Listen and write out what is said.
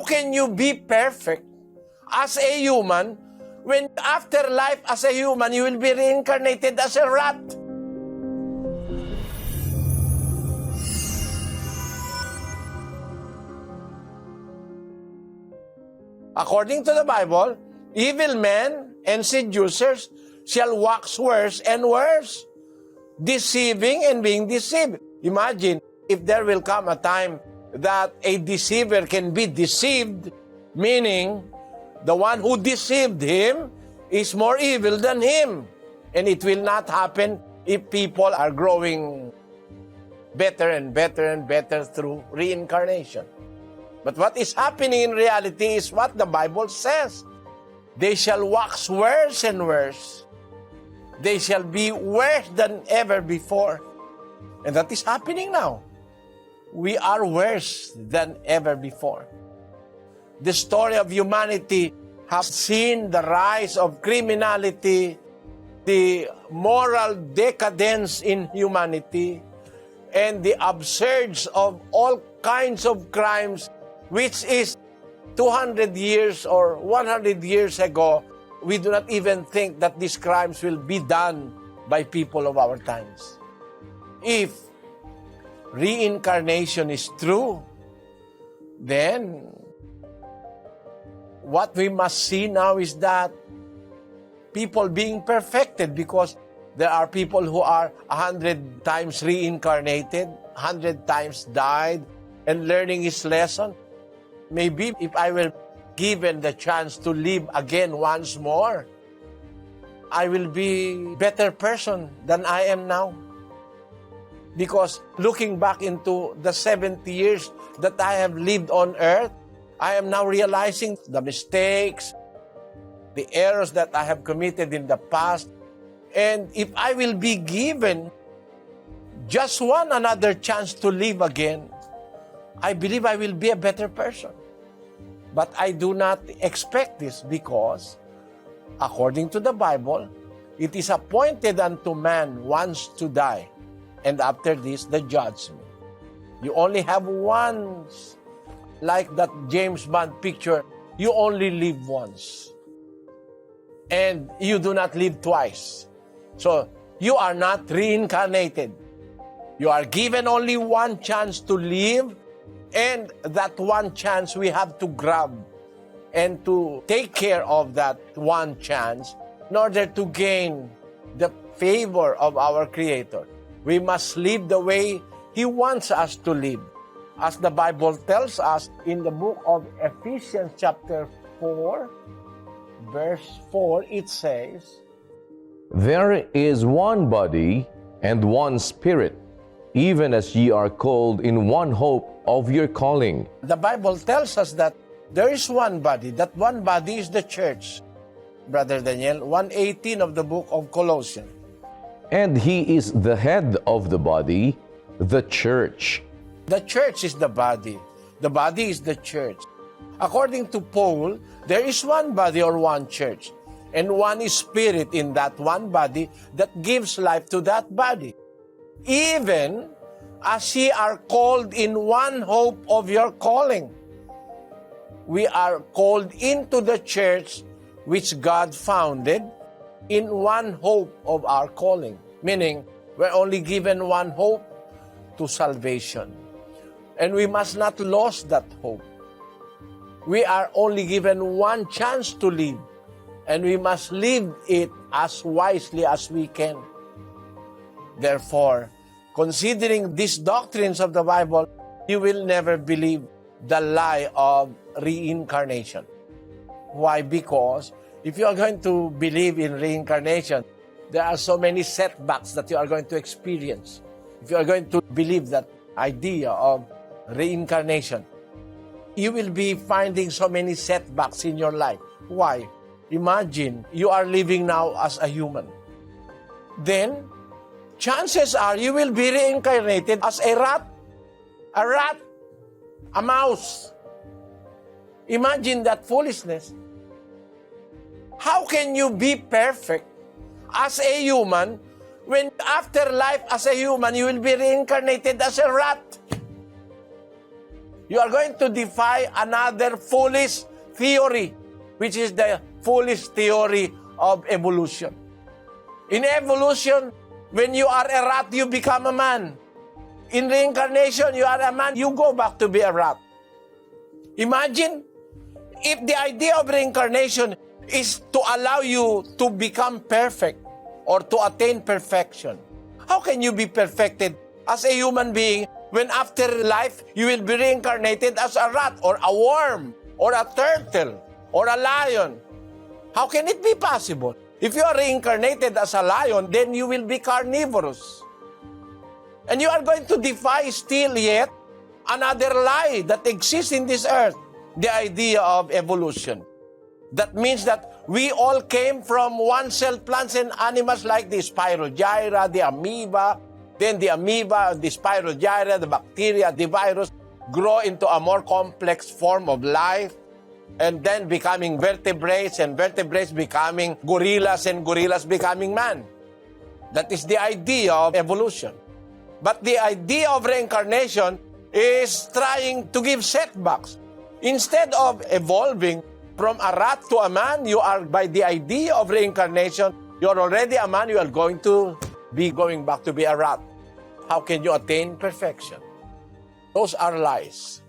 can you be perfect as a human when after life as a human, you will be reincarnated as a rat? According to the Bible, evil men and seducers shall wax worse and worse, deceiving and being deceived. Imagine if there will come a time that a deceiver can be deceived, meaning the one who deceived him is more evil than him. And it will not happen if people are growing better and better and better through reincarnation. But what is happening in reality is what the Bible says. They shall wax worse and worse. They shall be worse than ever before. And that is happening now. We are worse than ever before. The story of humanity has seen the rise of criminality, the moral decadence in humanity, and the upsurge of all kinds of crimes, which is 200 years or 100 years ago, we do not even think that these crimes will be done by people of our times. If reincarnation is true, then what we must see now is that people being perfected, because there are people who are 100 times reincarnated, 100 times died, and learning his lesson. Maybe if I were given the chance to live again once more, I will be a better person than I am now. Because looking back into the 70 years that I have lived on earth, I am now realizing the mistakes, the errors that I have committed in the past. And if I will be given just one another chance to live again, I believe I will be a better person. But I do not expect this because, according to the Bible, it is appointed unto man once to die, and after this, the judgment. You only have once. Like that James Bond picture, you only live once. And you do not live twice. So, you are not reincarnated. You are given only one chance to live, and that one chance we have to grab and to take care of that one chance in order to gain the favor of our Creator. We must live the way He wants us to live. As the Bible tells us in the book of Ephesians chapter 4, verse 4, it says, There is one body and one Spirit, even as ye are called in one hope of your calling. The Bible tells us that there is one body. That one body is the church. Brother Daniel, 1:18 of the book of Colossians. And he is the head of the body, the church. The church is the body. The body is the church. According to Paul, there is one body or one church, and one Spirit in that one body that gives life to that body. Even as ye are called in one hope of your calling. We are called into the church which God founded in one hope of our calling. Meaning, we're only given one hope to salvation. And we must not lose that hope. We are only given one chance to live, and we must live it as wisely as we can. Therefore, considering these doctrines of the Bible, you will never believe the lie of reincarnation. Why? Because if you are going to believe in reincarnation, there are so many setbacks that you are going to experience. If you are going to believe that idea of reincarnation, you will be finding so many setbacks in your life. Why? Imagine you are living now as a human. Then, chances are you will be reincarnated as a rat, a mouse. Imagine that foolishness. How can you be perfect as a human when after life as a human you will be reincarnated as a rat? You are going to defy another foolish theory, which is the foolish theory of evolution. In evolution, when you are a rat, you become a man. In reincarnation, you are a man, you go back to be a rat. Imagine if the idea of reincarnation is to allow you to become perfect or to attain perfection. How can you be perfected as a human being when after life you will be reincarnated as a rat or a worm or a turtle or a lion? How can it be possible? If you are reincarnated as a lion, then you will be carnivorous. And you are going to defy still yet another lie that exists in this earth, the idea of evolution. That means that we all came from one-celled plants and animals like the spirogyra, the amoeba, then the amoeba, the spirogyra, the bacteria, the virus grow into a more complex form of life, and then becoming vertebrates, and vertebrates becoming gorillas, and gorillas becoming man. That is the idea of evolution. But the idea of reincarnation is trying to give setbacks. Instead of evolving from a rat to a man, you are, by the idea of reincarnation, you are already a man, you are going to be going back to be a rat. How can you attain perfection? Those are lies.